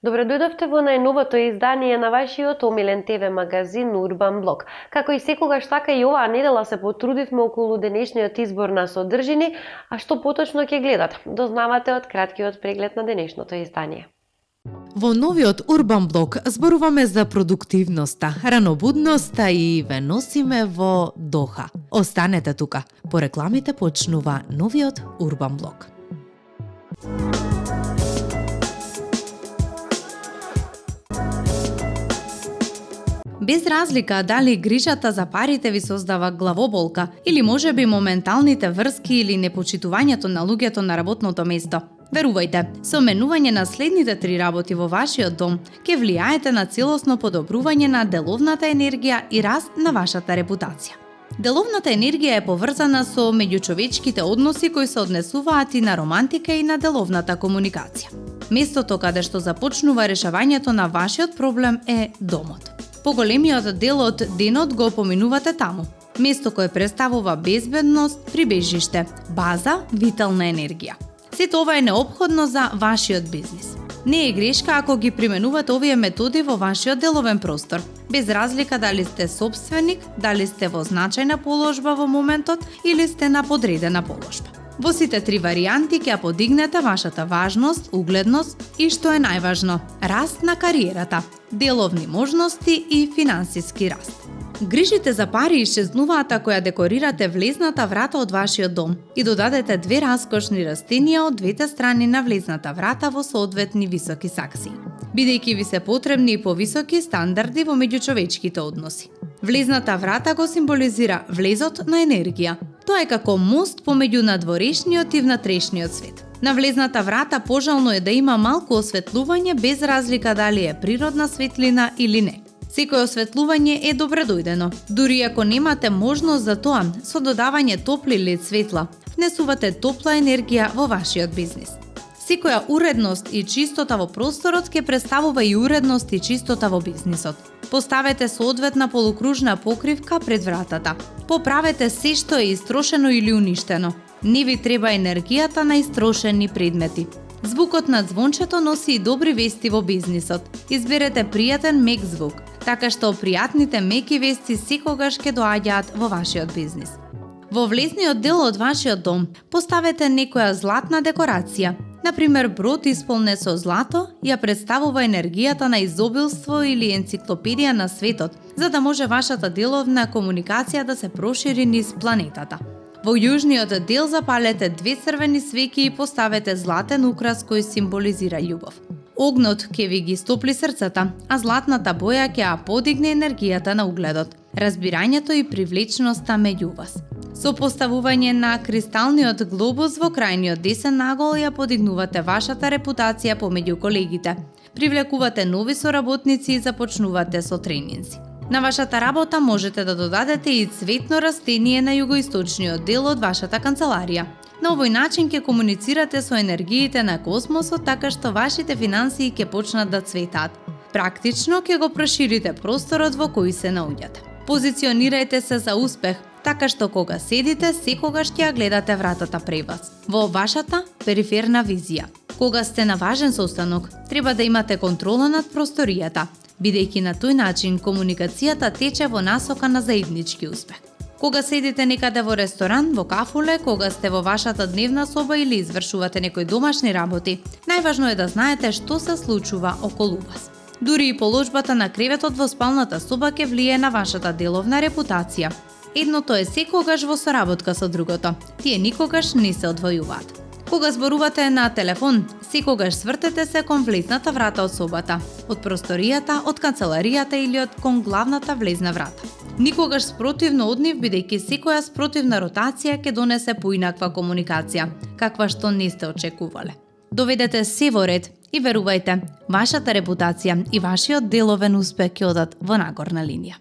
Добре дојдовте во најновото издание на вашиот омилен ТВ магазин Урбан Блок. Како и секогаш, така и оваа недела се потрудивме околу денешниот избор на содржини, а што поточно ќе гледат, дознавате од краткиот преглед на денешното издание. Во новиот Урбан Блок зборуваме за продуктивноста, ранобудноста и ве носиме во Доха. Останете тука, по рекламите почнува новиот Урбан Блок. Без разлика дали грижата за парите ви создава главоболка или можеби моменталните врски или непочитувањето на луѓето на работното место. Верувајте, со менување на следните 3 работи во вашиот дом ќе влијаете на целосно подобрување на деловната енергија и раст на вашата репутација. Деловната енергија е поврзана со меѓучовечките односи кои се однесуваат и на романтика и на деловната комуникација. Местото каде што започнува решавањето на вашиот проблем е домот. Поголемиот дел од денот го поминувате таму. Место кое представува безбедност, прибежиште, база, витална енергија. Сето ова е неопходно за вашиот бизнис. Не е грешка ако ги применувате овие методи во вашиот деловен простор, без разлика дали сте сопственик, дали сте во значајна положба во моментот или сте на подредена положба. Во сите 3 варијанти ќе подигнете вашата важност, угледност и, што е најважно, раст на кариерата, деловни можности и финансиски раст. Грижите за пари исчезнуваат ако ја декорирате влезната врата од вашиот дом и додадете 2 раскошни растенија од двете страни на влезната врата во соодветни високи сакси, бидејќи ви се потребни и повисоки стандарди во меѓучовечките односи. Влезната врата го символизира влезот на енергија. Тоа е како мост помеѓу надворешниот и внатрешниот свет. На влезната врата пожелно е да има малку осветлување без разлика дали е природна светлина или не. Секој осветлување е добре дојдено. Дури ако немате можност за тоа, со додавање топли лед светла, внесувате топла енергија во вашиот бизнис. Секоја уредност и чистота во просторот ќе представува и уредност и чистота во бизнисот. Поставете соодветна полукружна покривка пред вратата. Поправете се што е истрошено или уништено. Не ви треба енергијата на истрошени предмети. Звукот на звончето носи и добри вести во бизнисот. Изберете пријатен мек звук, така што пријатните меки вести секогаш ќе доаѓаат во вашиот бизнис. Во влезниот дел од вашиот дом поставете некоја златна декорација. Например, брод исполнет со злато ја представува енергијата на изобилство или енциклопедија на светот, за да може вашата деловна комуникација да се прошири низ планетата. Во јужниот дел запалете 2 црвени свеќи и поставете златен украс кој символизира љубов. Огнот ќе ви ги стопли срцата, а златната боја ќе ја подигне енергијата на угледот, разбирањето и привлечноста меѓу вас. Со поставување на кристалниот глобус во крајниот десен нагол ја подигнувате вашата репутација помеѓу колегите, привлекувате нови соработници и започнувате со тренинзи. На вашата работа можете да додадете и цветно растение на југоисточниот дел од вашата канцеларија. На овој начин ќе комуницирате со енергиите на космосот така што вашите финансии ќе почнат да цветат. Практично ќе го проширите просторот во кој се наоѓате. Позиционирајте се за успех, така што кога седите, секогаш ќе ја гледате вратата пред вас, во вашата периферна визија. Кога сте на важен состанок, треба да имате контрола над просторијата, бидејќи на тој начин комуникацијата тече во насока на заеднички успех. Кога седите некаде во ресторан, во кафуле, кога сте во вашата дневна соба или извршувате некои домашни работи, најважно е да знаете што се случува околу вас. Дури и положбата на креветот во спалната соба ќе влие на вашата деловна репутација. Едното е секогаш во соработка со другото. Тие никогаш не се одвојуваат. Кога зборувате на телефон, секогаш свртете се кон влезната врата од собата, од просторијата, од канцеларијата или од кон главната влезна врата. Никогаш спротивно од нив, бидејќи секоја спротивна ротација ќе донесе поинаква комуникација, каква што не сте очекувале. Доведете се во ред и верувајте, вашата репутација и вашиот деловен успех ќе одат во нагорна линија.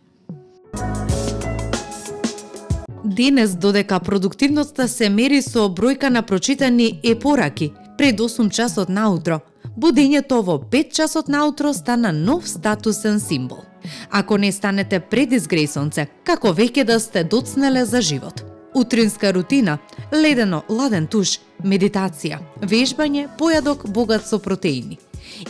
Денес, додека продуктивноста се мери со бројка на прочитани пораки пред 8 часот наутро, будењето во 5 часот наутро стана нов статусен символ. Ако не станете пред изгреј сонце, како веќе да сте доцнеле за живот. Утринска рутина, ледено ладен туш, медитација, вежбање, појадок богат со протеини.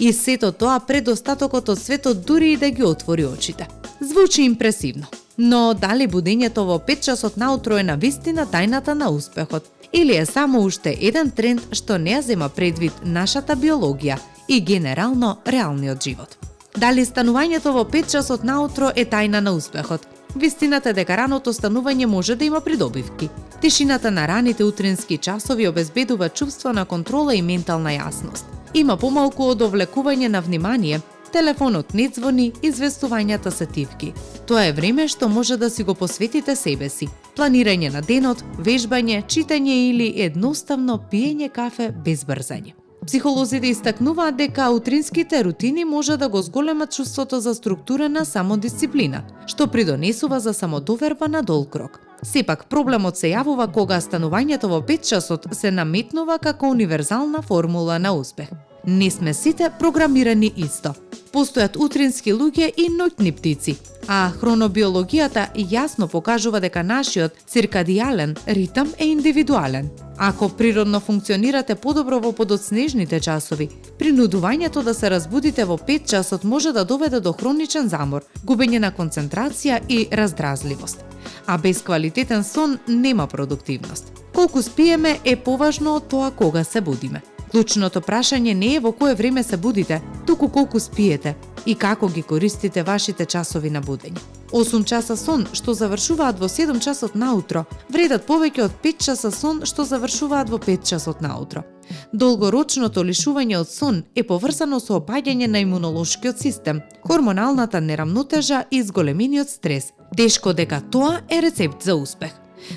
И сето тоа пред остатокот од светот дури и да ги отвори очите. Звучи импресивно. Но дали будењето во 5 часот наутро е навистина тајната на успехот? Или е само уште еден тренд што не ја зема предвид нашата биологија и генерално реалниот живот? Дали станувањето во 5 часот наутро е тајна на успехот? Вистината е дека раното станување може да има придобивки. Тишината на раните утрински часови обезбедува чувство на контрола и ментална јасност. Има помалку одовлекување на внимание, телефонот не звони, известувањата се тивки. Тоа е време што може да си го посветите себе си. Планирање на денот, вежбање, читање или едноставно пиење кафе без брзање. Психолозите истакнуваат дека утринските рутини може да го зголемат чувството за структурена самодисциплина, што придонесува за самодоверба на долг рок. Сепак, проблемот се јавува кога станувањето во 5 часот се наметнува како универзална формула на успех. Не сме сите програмирани исто. Постојат утрински луѓе и ноќни птици, а хронобиологијата јасно покажува дека нашиот циркадијален ритам е индивидуален. Ако природно функционирате подобро во подоцнежните часови, принудувањето да се разбудите во 5 часот може да доведе до хроничен замор, губење на концентрација и раздразливост. А без квалитетен сон нема продуктивност. Колку спиеме е поважно од тоа кога се будиме. Клучното прашање не е во кое време се будите, туку колку спиете и како ги користите вашите часови на будење. 8 часа сон што завршуваат во 7 часот наутро вредат повеќе од 5 часа сон што завршуваат во 5 часот наутро. Долгорочното лишување од сон е поврзано со опаѓање на имунолошкиот систем, хормоналната нерамнотежа и зголемениот стрес. Тешко дека тоа е рецепт за успех.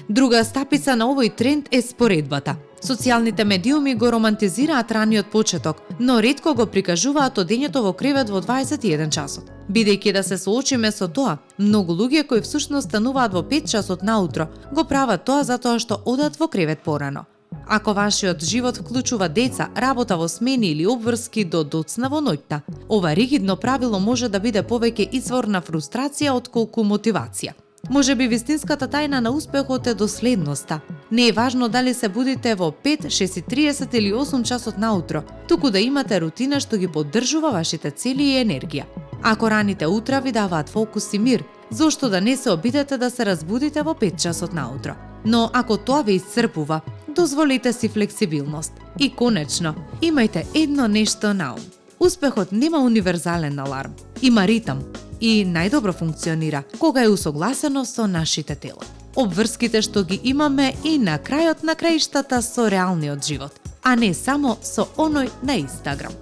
Друга стапица на овој тренд е споредбата. Социјалните медиуми го романтизираат раниот почеток, но ретко го прикажуваат одењето во кревет во 21 часот. Бидејќи да се соочиме со тоа, многу луѓе кои всушност стануваат во 5 часот наутро, го прават тоа затоа што одат во кревет порано. Ако вашиот живот вклучува деца, работа во смени или обврски до доцна во ноќта, ова ригидно правило може да биде повеќе извор на фрустрација отколку мотивација. Може би вистинската тајна на успехот е доследноста. Не е важно дали се будите во 5, 6:30 или 8 часот наутро, туку да имате рутина што ги поддржува вашите цели и енергија. Ако раните утра ви даваат фокус и мир, зошто да не се обидете да се разбудите во 5 часот наутро? Но ако тоа ве исцрпува, дозволите си флексибилност. И конечно, имајте едно нешто на ум. Успехот нема универзален аларм, има ритам и најдобро функционира кога е усогласено со нашите тела. Обврските што ги имаме и на крајот на краиштата со реалниот живот, а не само со оној на Инстаграм.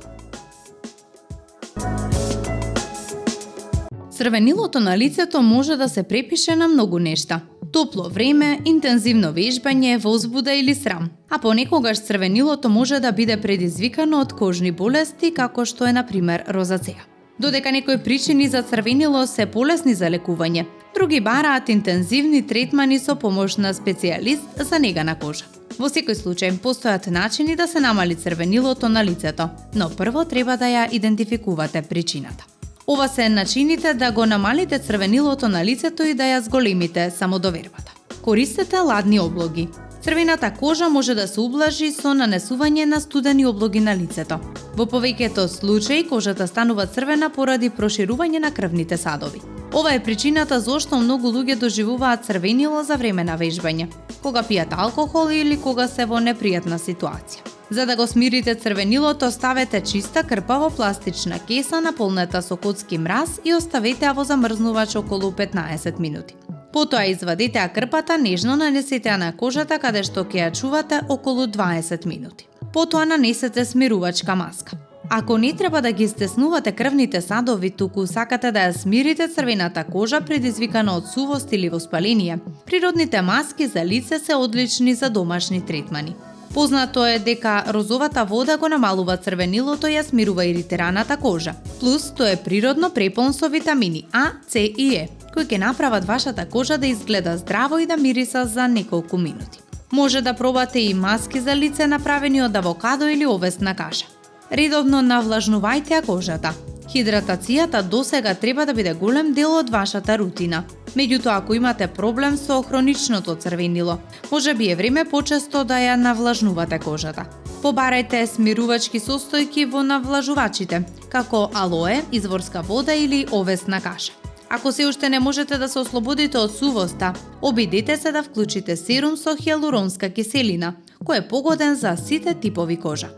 Црвенилото на лицето може да се препише на многу нешта. Топло време, интензивно вежбање, возбуда или срам. А понекогаш црвенилото може да биде предизвикано од кожни болести, како што е, например, розацеја. Додека некои причини за црвенило се полесни за лекување, други бараат интензивни третмани со помош на специјалист за нега на кожа. Во секој случај, постојат начини да се намали црвенилото на лицето, но прво треба да ја идентификувате причината. Ова се начините да го намалите црвенилото на лицето и да ја зголемите самодовербата. Користете ладни облоги. Црвената кожа може да се ублажи со нанесување на студени облоги на лицето. Во повеќето случаи кожата станува црвена поради проширување на крвните садови. Ова е причината зошто многу луѓе доживуваат црвенило за време на вежбање, кога пијат алкохол или кога се во непријатна ситуација. За да го смирите црвенилото, ставете чиста крпава пластична кеса наполнета со котски мраз и оставете ја во замрзнувач околу 15 минути. Потоа извадете ја крпата, нежно нанесете ја на кожата каде што ќе ја чувате околу 20 минути. Потоа нанесете смирувачка маска. Ако не треба да ги стеснувате крвните садови, туку сакате да ја смирите црвената кожа предизвикана од сувост или воспаление, природните маски за лице се одлични за домашни третмани. Познато е дека розовата вода го намалува црвенилото и ја смирува иритираната кожа. Плюс тоа е природно препон со витамини А, С и Е, кои ќе направат вашата кожа да изгледа здраво и да мириса за неколку минути. Може да пробате и маски за лице направени од авокадо или овесна каша. Редовно навлажнувајте ја кожата. Хидратацијата досега треба да биде голем дел од вашата рутина. Меѓутоа, ако имате проблем со хроничното црвенило, може би е време почесто да ја навлажнувате кожата. Побарајте смирувачки состојки во навлажувачите, како алоe, изворска вода или овесна каша. Ако се уште не можете да се ослободите од сувоста, обидете се да вклучите серум со хиалуронска киселина, кој е погоден за сите типови кожа.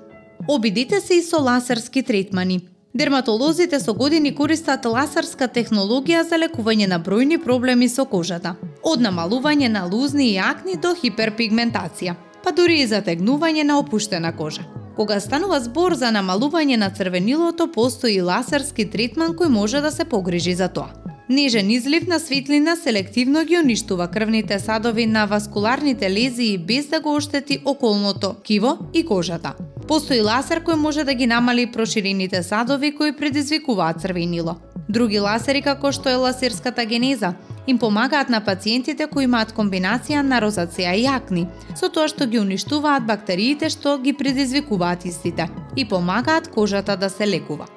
Обидете се и со лазерски третмани. Дерматолозите со години користат лазерска технологија за лекување на бројни проблеми со кожата, од намалување на лузни и акни до хиперпигментација, па дури и затегнување на опуштена кожа. Кога станува збор за намалување на црвенилото, постои лазерски третман кој може да се погрижи за тоа. Нежен излив на светлина селективно ги уништува крвните садови на васкуларните лезии без да го оштети околното ткиво и кожата. Постои лазер кој може да ги намали проширените садови кои предизвикуваат црвенило. Други лазери, како што е лазерската генеза, им помагаат на пациентите кои имаат комбинација на розацеа и акни, со тоа што ги уништуваат бактериите што ги предизвикуваат истите и помагаат кожата да се лекува.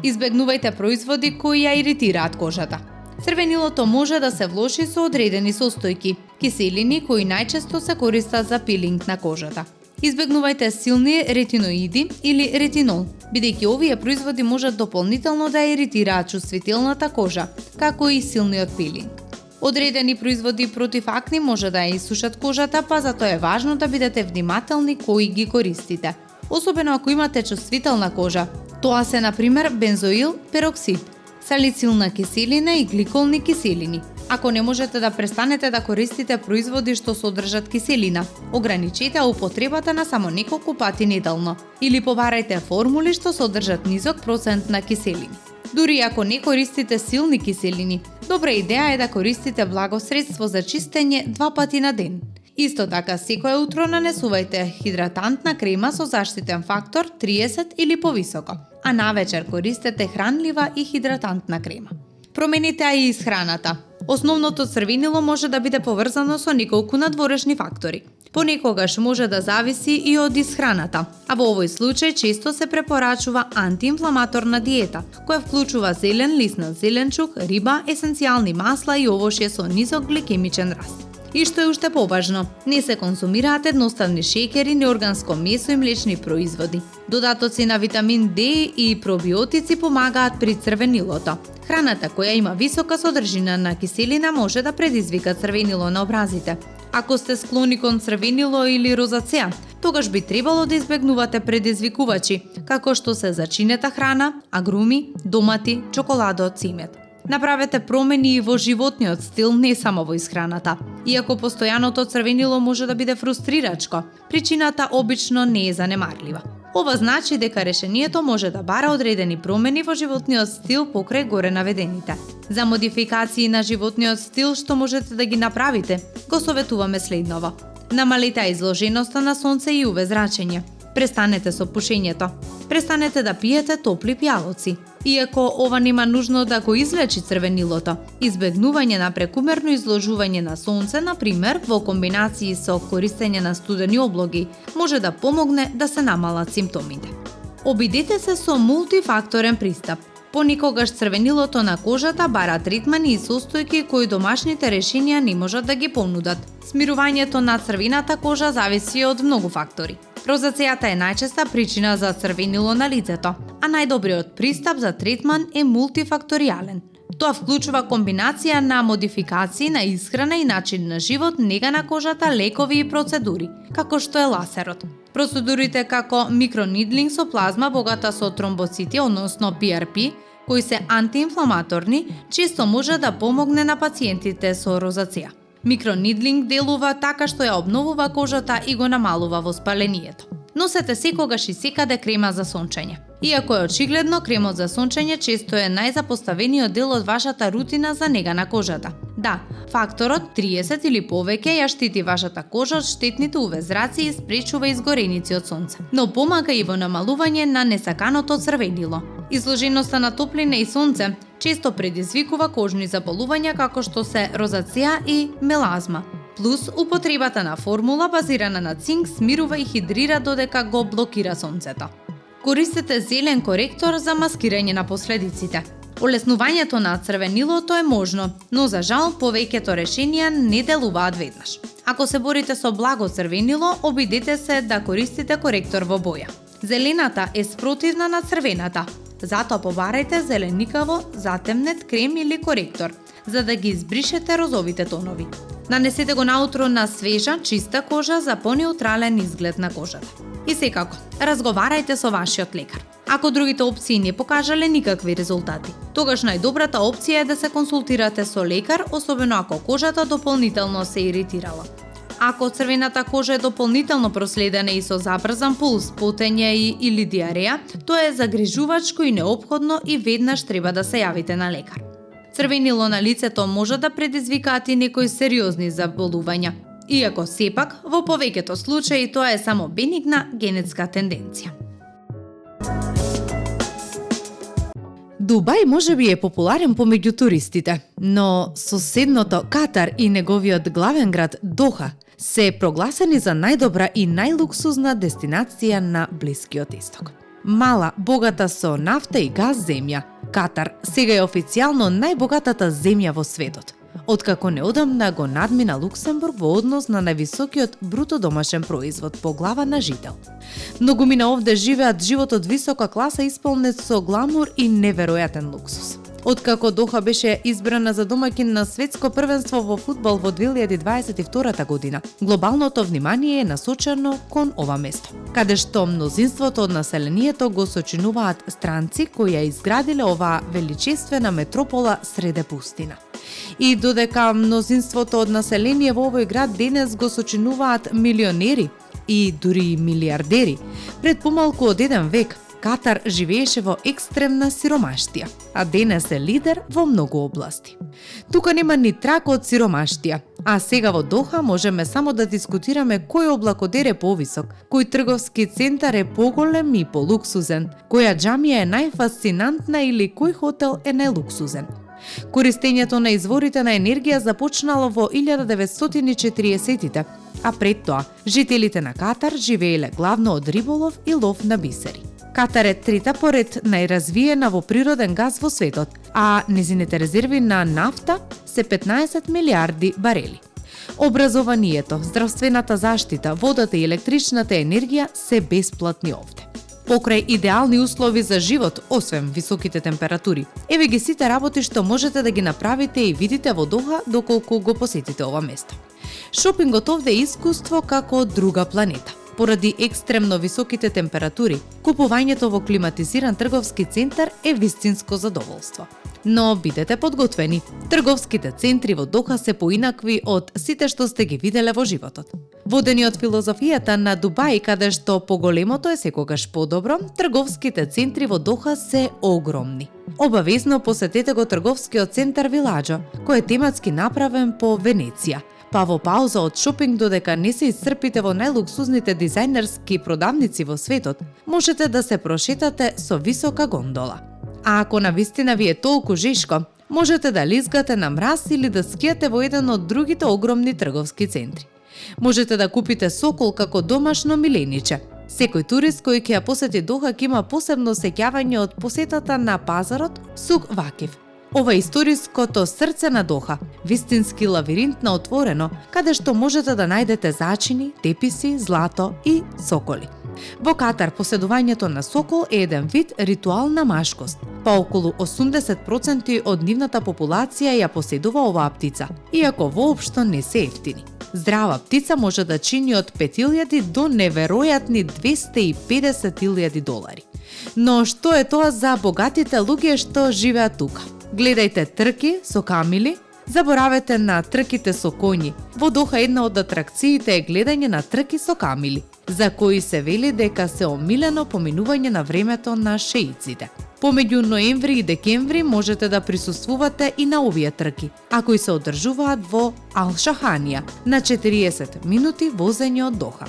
Избегнувајте производи кои ја иритираат кожата. Црвенилото може да се влоши со одредени состојки, киселини кои најчесто се користат за пилинг на кожата. Избегнувајте силни ретиноиди или ретинол, бидејќи овие производи можат дополнително да иритираат чувствителната кожа, како и силниот пилинг. Одредени производи против акни може да ја исушат кожата, па затоа е важно да бидете внимателни кои ги користите. Особено ако имате чувствителна кожа. Тоа се, например, бензоил пероксид, салицилна киселина и гликолни киселини. Ако не можете да престанете да користите производи што содржат киселина, ограничете употребата на само неколку пати неделно или побарајте формули што содржат низок процент на киселини. Дури ако не користите силни киселини, добра идеја е да користите благо средство за чистење 2 пати на ден. Исто така, секое утро нанесувајте хидратантна крема со заштитен фактор 30 или повисоко, а навечер користете хранлива и хидратантна крема. Промените и исхраната. Основното црвенило може да биде поврзано со неколку надворешни фактори. Понекогаш може да зависи и од исхраната, а во овој случај често се препорачува антиинфламаторна диета, која вклучува зелен лиснат зеленчук, риба, есенцијални масла и овошје со низок гликемичен раст. И што е уште побажно, не се консумираат едноставни шеќери, неорганско месо и млечни производи. Додатоци на витамин D и пробиотици помагаат при црвенилото. Храната која има висока содржина на киселина може да предизвика црвенило на образите. Ако сте склони кон црвенило или розацеа, тогаш би требало да избегнувате предизвикувачи, како што се зачинета храна, агруми, домати, чоколадо, цимет. Направете промени и во животниот стил, не само во исхраната. Иако постојаното црвенило може да биде фрустрирачко, причината обично не е занемарлива. Ова значи дека решението може да бара одредени промени во животниот стил покрај горе наведените. За модификации на животниот стил што можете да ги направите, го советуваме следново. Намалете изложеноста на сонце и UV зрачење. Престанете со пушењето. Престанете да пиете топли пијалоци. Иако ова нема нужно да го излечи црвенилото, избегнување на прекумерно изложување на сонце, например, во комбинации со користење на студени облоги, може да помогне да се намалат симптомите. Обидете се со мултифакторен пристап. Понекогаш црвенилото на кожата бара третмани и состојки кои домашните решенија не можат да ги понудат. Смирувањето на црвената кожа зависи од многу фактори. Розацејата е најчеста причина за црвенило на лицето, а најдобриот пристап за третман е мултифакторијален. Тоа вклучува комбинација на модификации на исхрана и начин на живот, нега на кожата, лекови и процедури, како што е лазерот. Процедурите како микронидлинг со плазма богата со тромбоцити, односно PRP, кои се антиинфламаторни, често може да помогне на пациентите со розацеа. Микронидлинг делува така што ја обновува кожата и го намалува воспалението. Носете секогаш и секаде крема за сончење. Иако е очигледно, кремот за сончење често е најзапоставениот дел од вашата рутина за нега на кожата. Да, факторот 30 или повеќе ја штити вашата кожа од штетните UV зраци и спречува изгореници од сонце, но помага и во намалување на несаканото црвенило. Изложеноста на топлина и сонце често предизвикува кожни заболувања како што се розацеа и мелазма. Плюс употребата на формула базирана на цинк смирува и хидрира додека го блокира сонцето. Користете зелен коректор за маскирање на последиците. Олеснувањето на црвенилото е можно, но за жал повеќето решенија не делуваат веднаш. Ако се борите со благо црвенило, обидете се да користите коректор во боја. Зелената е спротивна на црвената, затоа побарајте зеленикаво, затемнет крем или коректор, за да ги избришете розовите тонови. Нанесете го наутро на свежа, чиста кожа за понеутрален изглед на кожата. И секако, разговарајте со вашиот лекар. Ако другите опции не покажале никакви резултати, тогаш најдобрата опција е да се консултирате со лекар, особено ако кожата дополнително се иритирала. Ако црвената кожа е дополнително проследена и со забрзан пулс, потење или диареја, тоа е загрижувачко и неопходно и веднаш треба да се јавите на лекар. Црвенило на лицето може да предизвикаат и некои сериозни заболувања, иако сепак во повеќето случаи тоа е само бенигна генетска тенденција. Дубај можеби е популарен помеѓу туристите, но соседното Катар и неговиот главен град Доха се прогласени за најдобра и најлуксузна дестинација на Блискиот Исток. Мала, богата со нафта и газ земја, Катар сега е официјално најбогатата земја во светот, откако неодамна го надмина Луксембург во однос на највисокиот бруто домашен производ по глава на жител. Многумина овде живеат живот од висока класа исполнет со гламур и неверојатен луксус. Откако Доха беше избрана за домаќин на светско првенство во фудбал во 2022 година, глобалното внимание е насочено кон ова место, каде што мнозинството од населението го сочинуваат странци кои ја изградиле оваа величествена метропола среде пустина. И додека мнозинството од население во овој град денес го сочинуваат милионери и дури милиардери, пред помалку од еден век Катар живееше во екстремна сиромаштија, а денес е лидер во многу области. Тука нема ни трак од сиромаштија, а сега во Доха можеме само да дискутираме кој облакодер е повисок, кој трговски центар е поголем и полуксузен, која џамија е најфасцинантна или кој хотел е најлуксузен. Користењето на изворите на енергија започнало во 1940-тите, а пред тоа жителите на Катар живееле главно од риболов и лов на бисери. Катар е трета поред најразвиена во природен газ во светот, а незините резерви на нафта се 15 милиарди барели. Образованието, здравствената заштита, водата и електричната енергија се бесплатни овде. Покрај идеални услови за живот, освен високите температури, еве ги сите работи што можете да ги направите и видите во Доха доколку го посетите ова место. Шопингот овде е искуство како друга планета. Поради екстремно високите температури, купувањето во климатизиран трговски центар е вистинско задоволство. Но бидете подготвени, трговските центри во Доха се поинакви од сите што сте ги виделе во животот. Водени од филозофијата на Дубај, каде што поголемото е секогаш подобро, трговските центри во Доха се огромни. Обавезно посетете го трговскиот центар Виладжо, кој е тематски направен по Венеција. Па во пауза од шопинг додека не се исцрпите во најлуксузните дизајнерски продавници во светот, можете да се прошетате со висока гондола. А ако навистина ви е толку жешко, можете да лизгате на мраз или да скијате во еден од другите огромни трговски центри. Можете да купите сокол како домашно милениче. Секој турист кој ќе ја посети Доха ќе има посебно сеќавање од посетата на пазарот Сук Вакиф. Ова е историското срце на Доха, вистински лавиринт на отворено, каде што можете да најдете зачини, теписи, злато и соколи. Во Катар поседувањето на сокол е еден вид ритуал на машкост, па околу 80% од нивната популација ја поседува оваа птица, иако воопшто не се ефтини. Здрава птица може да чини од 5000 до неверојатни $250,000. Но што е тоа за богатите луѓе што живеат тука? Гледајте трки со камили, заборавете на трките со коњи. Во Доха една од атракциите е гледање на трки со камили, за кои се вели дека се омилено поминување на времето на шеиците. Помеѓу ноември и декември можете да присуствувате и на овие трки, а кои се одржуваат во Ал-Шаханија, на 40 минути возење од Доха.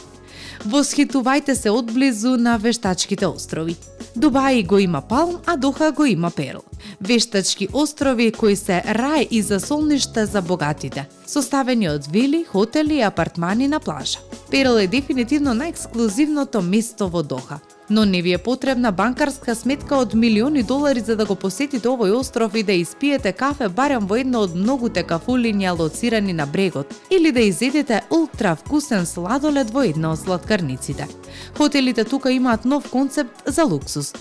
Восхитувајте се одблизу на вештачките острови. Дубај го има палм, а Доха го има перл. Вештачки острови кои се рај и за солниште за богатите, составени од вили, хотели и апартмани на плажа. Перл е дефинитивно најексклузивното место во Доха. Но не ви е потребна банкарска сметка од милиони долари за да го посетите овој остров и да испиете кафе барем во едно од многуте кафулиња лоцирани на брегот, или да изедете ултра вкусен сладолед во една од сладкарниците. Хотелите тука имаат нов концепт за луксус.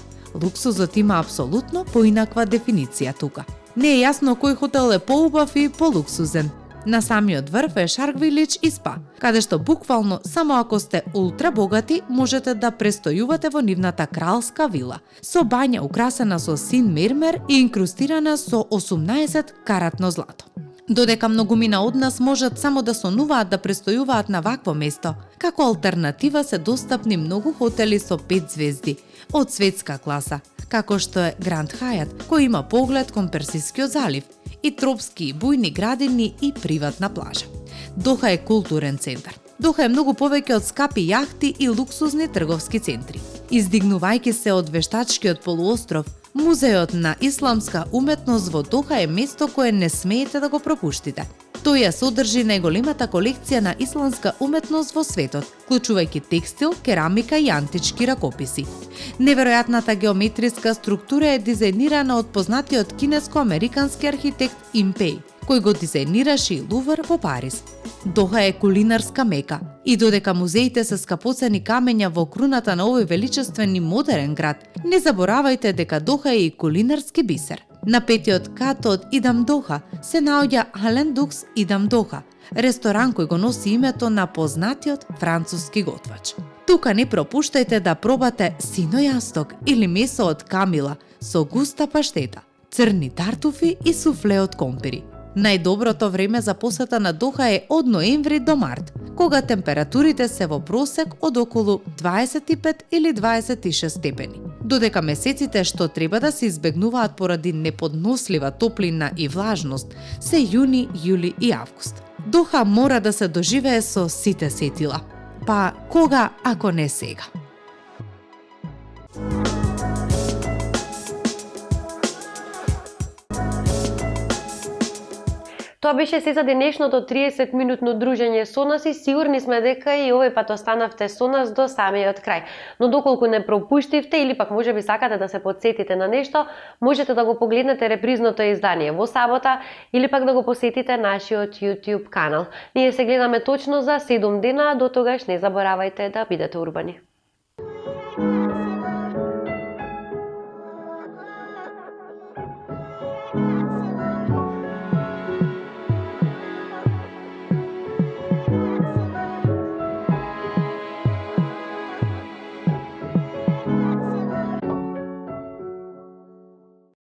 Луксузот има апсолутно поинаква дефиниција тука. Не е јасно кој хотел е поубав и полуксузен. На самиот врв е Shark Village и Spa, каде што буквално само ако сте ултра богати можете да престојувате во нивната кралска вила, со бања украсена со син мермер и инкрустирана со 18 каратно злато. Додека многумина од нас можат само да сонуваат да престојуваат на вакво место, како алтернатива се достапни многу хотели со 5 звезди, од светска класа, како што е Grand Hyatt, кој има поглед кон Персискиот залив, и тропски и бујни градини и приватна плажа. Доха е културен центар. Доха е многу повеќе од скапи јахти и луксузни трговски центри. Издигнувајќи се од вештачкиот полуостров, Музеот на исламска уметност во Доха е место кое не смеете да го пропуштите. Тој ја содржи најголемата колекција на исламска уметност во светот, вклучувајќи текстил, керамика и антички ракописи. Неверојатната геометриска структура е дизајнирана од познатиот кинеско-американски архитект Им Пеј, кој го дизајнираше и Лувр во Париз. Доха е кулинарска мека и додека музеите се скапоцени камења во круната на овој величествен и модерен град, не заборавајте дека Доха е и кулинарски бисер. На петиот кат од Идам Доха се наоѓа Ален Дукс Идам Доха, ресторан кој го носи името на познатиот француски готвач. Тука не пропуштајте да пробате сино јасток или месо од камила со густа паштета, црни тартуфи и суфле од компири. Најдоброто време за посета на Доха е од ноември до март, кога температурите се во просек од околу 25 или 26 степени. Додека месеците што треба да се избегнуваат поради неподнослива топлина и влажност се јуни, јули и август. Доха мора да се доживее со сите сетила. Па кога ако не сега? Тоа беше се за денешното 30-минутно дружење со нас и сигурни сме дека и овој пат останавте со нас до самиот крај. Но доколку не пропуштивте или пак можеби сакате да се потсетите на нешто, можете да го погледнете репризното издание во сабота или пак да го посетите нашиот YouTube канал. Ние се гледаме точно за 7 дена, до тогаш не заборавајте да бидете урбани.